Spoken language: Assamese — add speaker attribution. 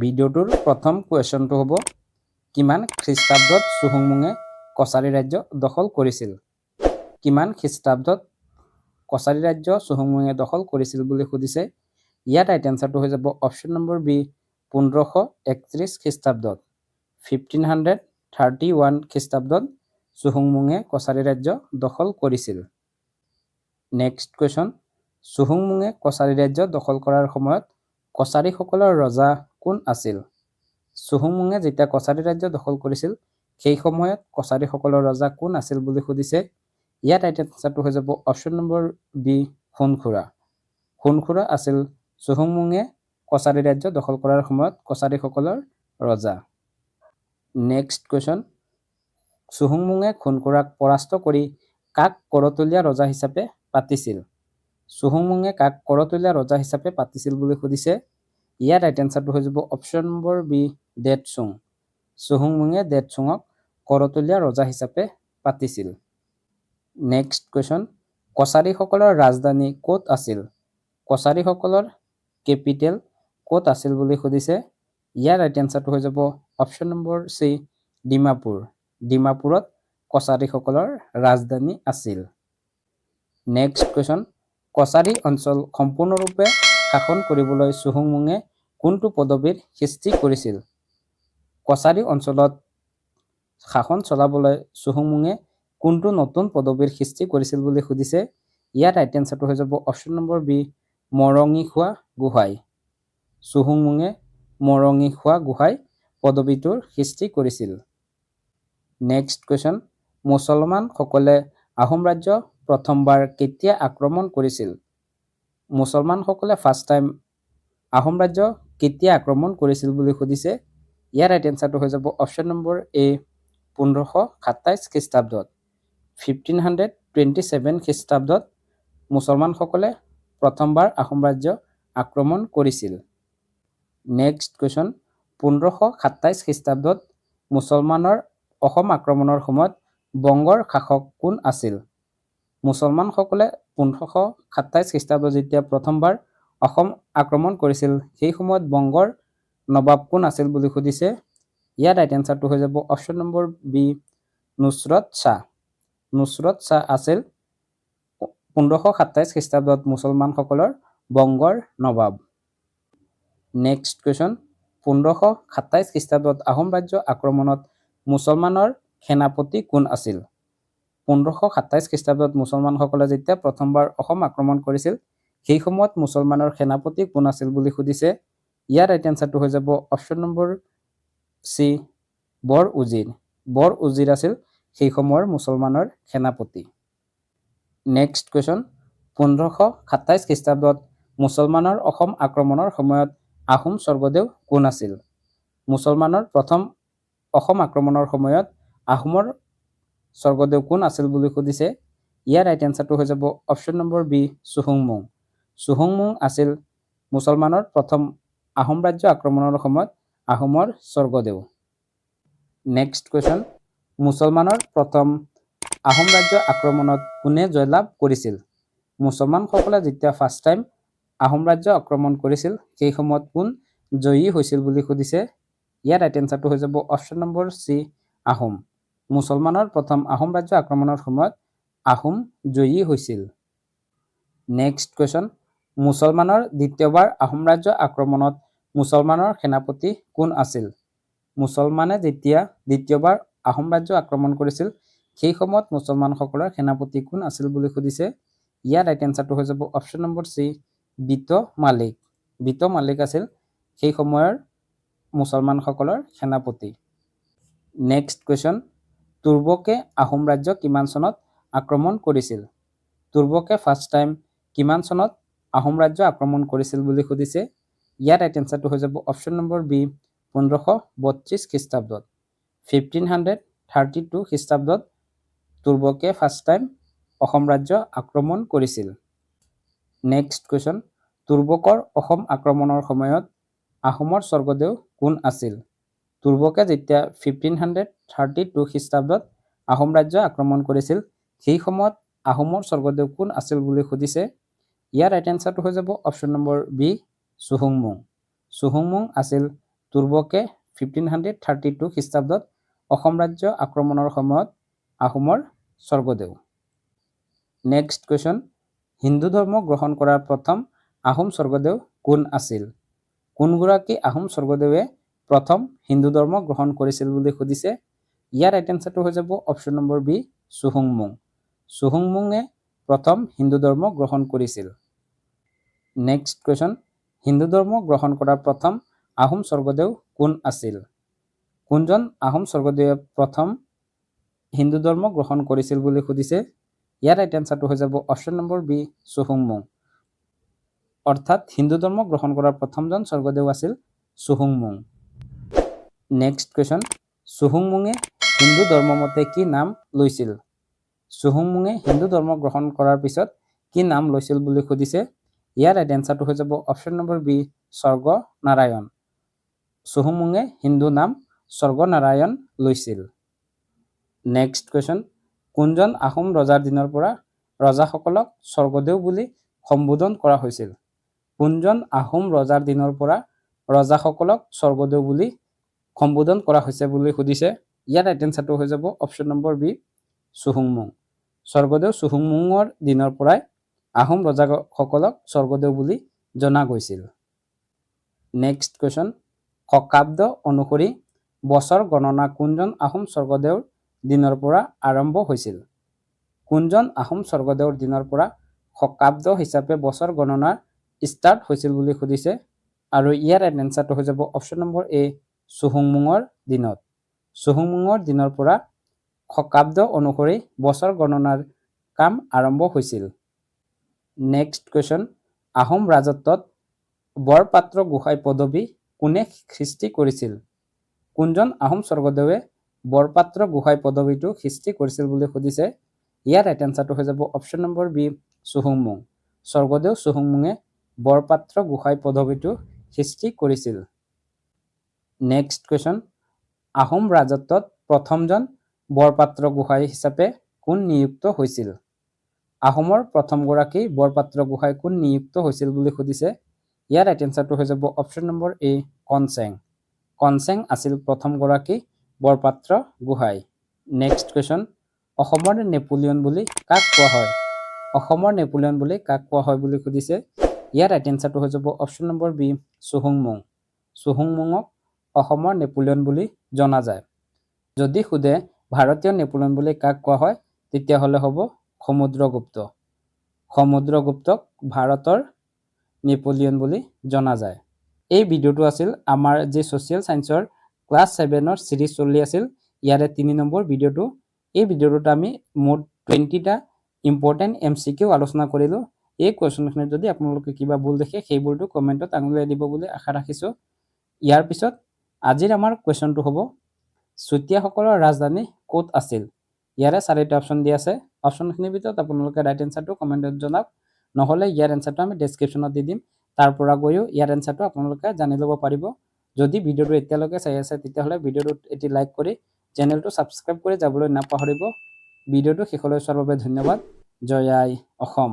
Speaker 1: ভিডিঅ'টোৰ প্ৰথম কুৱেশ্যনটো হ'ব কিমান খ্ৰীষ্টাব্দত চুহুংমুঙে কছাৰী ৰাজ্য দখল কৰিছিল? কিমান খ্ৰীষ্টাব্দত কছাৰী ৰাজ্য চুহুংমুঙে দখল কৰিছিল বুলি সুধিছে। ইয়াত ৰাইট এনচাৰটো হৈ যাব অপশ্যন নম্বৰ বি 1531 খ্ৰীষ্টাব্দত 1531 খ্ৰীষ্টাব্দত চুহুংমুঙে কছাৰী ৰাজ্য দখল কৰিছিল। নেক্সট কুৱেশ্যন, চুহুংমুঙে কছাৰী ৰাজ্য দখল কৰাৰ সময়ত কছাৰীসকলৰ ৰজা কোন আছিল? চুহুংমুঙে যেতিয়া কছাৰী ৰাজ্য দখল কৰিছিল সেই সময়ত কছাৰীসকলৰ ৰজা কোন আছিল বুলি সুধিছে। ইয়াত ৰাইট এনচাৰটো হৈ যাব অপশ্যন নম্বৰ বি সোণখুৰা। সোণখুৰা আছিল চুহুংমুঙে কছাৰী ৰাজ্য দখল কৰাৰ সময়ত কছাৰীসকলৰ ৰজা। নেক্সট কুৱেশ্যন, চুহুংমুঙে সোণখুৰাক পৰাস্ত কৰি কাক কৰতলীয়া ৰজা হিচাপে পাতিছিল? চুহুংমুঙে কাক কৰতলীয়া ৰজা হিচাপে পাতিছিল বুলি সুধিছে। ইয়াত ৰাইট এনচাৰটো হৈ যাব অপশ্যন নম্বৰ বি দেদচুং। চুহুংমুঙে দেদচুঙক কৰতলীয়া ৰজা হিচাপে পাতিছিল। নেক্সট কুৱেশ্যন, কছাৰীসকলৰ ৰাজধানী ক'ত আছিল? কছাৰীসকলৰ কেপিটেল ক'ত আছিল বুলি সুধিছে। ইয়াৰ ৰাইট এনচাৰটো হৈ যাব অপশ্যন নম্বৰ চি ডিমাপুৰ। ডিমাপুৰত কছাৰীসকলৰ ৰাজধানী আছিল। নেক্সট কুৱেশ্যন, কছাৰী অঞ্চল সম্পূৰ্ণৰূপে শাসন কৰিবলৈ চুহুংমুঙে কোনটো পদবীৰ সৃষ্টি কৰিছিল? কছাৰী অঞ্চলত শাসন চলাবলৈ চুহুংমুঙে কোনটো নতুন পদবীৰ সৃষ্টি কৰিছিল বুলি সুধিছে। ইয়াত ৰাইট এনচাৰটো হৈ যাব option number B Marangikhowa Gohain. চুহুংমুঙে মৰঙীখোৱা গোহাঁই পদবীটোৰ সৃষ্টি কৰিছিল। নেক্সট কুৱেশ্যন, মুছলমানসকলে আহোম ৰাজ্য প্ৰথমবাৰ কেতিয়া আক্ৰমণ কৰিছিল? মুছলমানসকলে ফাৰ্ষ্ট টাইম আহোম ৰাজ্য কেতিয়া আক্ৰমণ কৰিছিল বুলি সুধিছে। ইয়াৰ ৰাইট এনচাৰটো হৈ যাব অপশ্যন নম্বৰ এ 1527 খ্ৰীষ্টাব্দত 1527 খ্ৰীষ্টাব্দত মুছলমানসকলে প্ৰথমবাৰ আহোম ৰাজ্য আক্ৰমণ কৰিছিল। নেক্সট কুৱেশ্যন, 1527 খ্ৰীষ্টাব্দত মুছলমানৰ অসম আক্ৰমণৰ সময়ত বংগৰ শাসক কোন আছিল? মুছলমানসকলে 1527 খ্ৰীষ্টাব্দত যেতিয়া প্ৰথমবাৰ অসম আক্ৰমণ কৰিছিল সেই সময়ত বংগৰ নবাব কোন আছিল বুলি সুধিছে। ইয়াৰ ৰাইট এনচাৰটো হৈ যাব option number B Nusrat Shah. Nusrat Shah আছিল 1527 খ্ৰীষ্টাব্দত মুছলমানসকলৰ বংগৰ নবাব। নেক্সট কুৱেশ্যন, 1527 খ্ৰীষ্টাব্দত আহোম ৰাজ্য আক্ৰমণত মুছলমানৰ সেনাপতি কোন আছিল? 1527 খ্ৰীষ্টাব্দত মুছলমানসকলে যেতিয়া প্ৰথমবাৰ অসম আক্ৰমণ কৰিছিল সেই সময়ত মুছলমানৰ সেনাপতি কোন আছিল বুলি সুধিছে। ইয়াৰ ৰাইট এনচাৰটো হৈ যাব অপশ্যন নম্বৰ চি বৰ উজিৰ। বৰ উজিৰ আছিল সেই সময়ৰ মুছলমানৰ সেনাপতি। নেক্সট কুৱেশ্যন, 1527 খ্ৰীষ্টাব্দত মুছলমানৰ অসম আক্ৰমণৰ সময়ত আহোম স্বৰ্গদেউ কোন আছিল? মুছলমানৰ প্ৰথম অসম আক্ৰমণৰ সময়ত আহোমৰ স্বৰ্গদেউ কোন আছিল বুলি সুধিছে। ইয়াৰ ৰাইট এনচাৰটো হৈ যাব অপশ্যন নম্বৰ বি চুহুংমুং। চুহুংমুং আছিল মুছলমানৰ প্ৰথম আহোম ৰাজ্য আক্ৰমণৰ সময়ত আহোমৰ স্বৰ্গদেউ। নেক্সট কুৱেশ্যন, মুছলমানৰ প্ৰথম আহোম ৰাজ্য আক্ৰমণত কোনে জয়লাভ কৰিছিল? মুছলমানসকলে যেতিয়া ফাৰ্ষ্ট টাইম আহোম ৰাজ্য আক্ৰমণ কৰিছিল সেই সময়ত কোন জয়ী হৈছিল বুলি সুধিছে। ইয়াৰ ৰাইট এনচাৰটো হৈ যাব অপশ্যন নম্বৰ চি আহোম। মুছলমানৰ প্ৰথম আহোম ৰাজ্য আক্ৰমণৰ সময়ত আহোম জয়ী হৈছিল। নেক্সট কুৱেশ্যন, মুছলমানৰ দ্বিতীয়বাৰ আহোম ৰাজ্য আক্ৰমণত মুছলমানৰ সেনাপতি কোন আছিল? মুছলমানে যেতিয়া দ্বিতীয়বাৰ আহোম ৰাজ্য আক্ৰমণ কৰিছিল সেই সময়ত মুছলমানসকলৰ সেনাপতি কোন আছিল বুলি সুধিছে। ইয়াৰ ৰাইট এনচাৰটো হৈ যাব অপশ্যন নম্বৰ চি বিত মালিক। বিত মালিক আছিল সেই সময়ৰ মুছলমানসকলৰ সেনাপতি। নেক্সট কুৱেশ্যন, তুৰ্বকে আহোম ৰাজ্য কিমান চনত আক্ৰমণ কৰিছিল? তুৰ্বকে ফাৰ্ষ্ট টাইম কিমান চনত আহোম ৰাজ্য আক্ৰমণ কৰিছিল বুলি সুধিছে। ইয়াৰ ৰাইট এনচাৰটো হৈ যাব অপশ্যন নম্বৰ বি 1532 খ্ৰীষ্টাব্দত 1532 খ্ৰীষ্টাব্দত তুৰ্বকে ফাৰ্ষ্ট টাইম অসম ৰাজ্য আক্ৰমণ কৰিছিল। নেক্সট কুৱেশ্যন, তুৰ্বকৰ অসম আক্ৰমণৰ সময়ত আহোমৰ স্বৰ্গদেউ কোন আছিল? তুৰ্বকে যেতিয়া 1532 খ্ৰীষ্টাব্দত আহোম ৰাজ্য আক্ৰমণ কৰিছিল সেই সময়ত আহোমৰ স্বৰ্গদেউ কোন আছিল বুলি সুধিছে। ইয়াৰ ৰাইট এনচাৰটো হৈ যাব অপশ্যন নম্বৰ বি চুহুংমুং। চুহুংমুং আছিল তুৰ্বকে 1532 খ্ৰীষ্টাব্দত অসম ৰাজ্য আক্ৰমণৰ সময়ত আহোমৰ স্বৰ্গদেউ। নেক্সট কুৱেশ্যন, হিন্দু ধৰ্ম গ্ৰহণ কৰাৰ প্ৰথম আহোম স্বৰ্গদেউ কোন আছিল? কোনগৰাকী আহোম স্বৰ্গদেৱে প্ৰথম হিন্দু ধৰ্ম গ্ৰহণ কৰিছিল বুলি সুধিছে। ইয়াৰ ৰাইট এনচাৰটো হৈ যাব অপশ্যন নম্বৰ বি, চুহুংমুং। চুহুংমুঙে প্ৰথম হিন্দু ধৰ্ম গ্ৰহণ কৰিছিল। নেক্সট কুৱেশ্যন, হিন্দু ধৰ্ম গ্ৰহণ কৰা প্ৰথম আহোম স্বৰ্গদেউ কোন আছিল? কোনজন আহোম স্বৰ্গদেৱে প্ৰথম হিন্দু ধৰ্ম গ্ৰহণ কৰিছিল বুলি সুধিছে। ইয়াৰ ৰাইট এনচাৰটো হৈ যাব অপশ্যন নম্বৰ বি, চুহুংমুং। অৰ্থাৎ হিন্দু ধৰ্ম গ্ৰহণ কৰা প্ৰথমজন স্বৰ্গদেউ আছিল চুহুংমুং। নেক্সট কুৱেশ্যন, চুহুংমুঙে হিন্দু ধৰ্ম মতে কি নাম লৈছিল? চুহুংমুঙে হিন্দু ধৰ্ম গ্ৰহণ কৰাৰ পিছত কি নাম লৈছিল বুলি সুধিছে। ইয়াৰ ৰাইট এনচাৰটো হৈ যাব অপশ্যন নম্বৰ বি, স্বৰ্গনাৰায়ণ। চুহুংমুঙে হিন্দু নাম স্বৰ্গনাৰায়ণ লৈছিল। নেক্সট কুৱেশ্যন, কোনজন আহোম ৰজাৰ দিনৰ পৰা ৰজাসকলক স্বৰ্গদেউ বুলি সম্বোধন কৰা হৈছিল? কোনজন আহোম ৰজাৰ দিনৰ পৰা ৰজাসকলক স্বৰ্গদেউ বুলি সম্বোধন কৰা হৈছে বুলি সুধিছে। ইয়াৰ ৰাইট এনচাৰটো হৈ যাব অপশ্যন নম্বৰ বি, চুহুংমুং। স্বৰ্গদেউ চুহুংমুঙৰ দিনৰ পৰাই আহোম ৰজাসকলক স্বৰ্গদেউ বুলি জনা গৈছিল। নেক্সট কুৱেশ্যন, শকাব্দ অনুসৰি বছৰ গণনা কোনজন আহোম স্বৰ্গদেউৰ দিনৰ পৰা আৰম্ভ হৈছিল? কোনজন আহোম স্বৰ্গদেউৰ দিনৰ পৰা শকাব্দ হিচাপে বছৰ গণনা ষ্টাৰ্ট হৈছিল বুলি সুধিছে। আৰু ইয়াৰ ৰাইট এনচাৰটো হৈ যাব অপশ্যন নম্বৰ এ, চুহুংমুঙৰ দিনত। চুহুংমুঙৰ দিনৰ পৰা শকাব্দ অনুসৰি বছৰ গণনাৰ কাম আৰম্ভ হৈছিল। নেক্সট কুৱেশ্যন, আহোম ৰাজত্বত বৰপাত্ৰ গোহাঁই পদবী কোনে সৃষ্টি কৰিছিল? কোনজন আহোম স্বৰ্গদেৱে বৰপাত্ৰ গোহাঁই পদবীটো সৃষ্টি কৰিছিল বুলি সুধিছে। ইয়াৰ ৰাইট এনচাৰটো হৈ যাব অপশ্যন নম্বৰ বি, চুহুংমুং। স্বৰ্গদেউ চুহুংমুঙে বৰপাত্ৰ গোহাঁই পদবীটো সৃষ্টি কৰিছিল। নেক্সট কুৱেশ্যন, আহোম ৰাজত্বত প্ৰথমজন বৰপাত্ৰ গোহাঁই হিচাপে কোন নিযুক্ত হৈছিল? আহোমৰ প্ৰথমগৰাকী বৰপাত্ৰ গোহাঁই কোন নিযুক্ত হৈছিল বুলি সুধিছে। ইয়াৰ ৰাইট এনচাৰটো হৈ যাব অপশ্যন নম্বৰ এ, কনচেং। কনচেং আছিল প্ৰথমগৰাকী বৰপাত্ৰ গোহাঁই। নেক্সট কুৱেশ্যন, অসমৰ নেপোলিয়ন বুলি কাক কোৱা হয়? অসমৰ নেপোলিয়ন বুলি কাক কোৱা হয় বুলি সুধিছে। ইয়াৰ ৰাইট এনচাৰটো হৈ যাব অপশ্যন নম্বৰ বি, চুহুংমুং। চুহুংমুঙক অসমৰ নেপোলিয়ন বুলি জনা যায়। যদি সোধে ভাৰতীয় নেপোলিয়ন বুলি কাক কোৱা হয়, তেতিয়াহ'লে হ'ব সমুদ্ৰগুপ্ত। সমুদ্ৰগুপ্তক ভাৰতৰ নেপোলিয়ন বুলি জনা যায়। এই ভিডিঅ'টো আছিল আমাৰ যি ছ'চিয়েল ছায়েন্সৰ ক্লাছ 7ৰ চিৰিজ চলি আছিল, ইয়াৰে 3 নম্বৰ ভিডিঅ'টো। এই ভিডিঅ'টোত আমি মুঠ 20টা ইম্পৰ্টেণ্ট MCQ আলোচনা কৰিলোঁ। এই কুৱেশ্যনখিনিত যদি আপোনালোকে কিবা ভুল দেখে সেই ভুলটো কমেণ্টত আঙুলিয়াই দিব বুলি আশা ৰাখিছোঁ। ইয়াৰ পিছত আজিৰ আমাৰ কুৱেশ্যনটো হ'ব, চুতীয়াসকলৰ ৰাজধানী ক'ত আছিল? ইয়াৰে 4টা অপশ্যন দিয়া আছে। অপশ্যনখিনিৰ ভিতৰত আপোনালোকে ৰাইট এনচাৰটো কমেণ্টত জনাওক, নহ'লে ইয়াৰ এনচাৰটো আমি ডেছক্ৰিপশ্যনত দি দিম। তাৰ পৰা গৈও ইয়াৰ এনচাৰটো আপোনালোকে জানি ল'ব পাৰিব। যদি ভিডিঅ'টো এতিয়ালৈকে চাই আছে তেতিয়াহ'লে ভিডিঅ'টোত এটি লাইক কৰি চেনেলটো ছাবস্ক্ৰাইব কৰি যাবলৈ নাপাহৰিব। ভিডিঅ'টো শেষলৈ চোৱাৰ বাবে ধন্যবাদ। জয় আই অসম।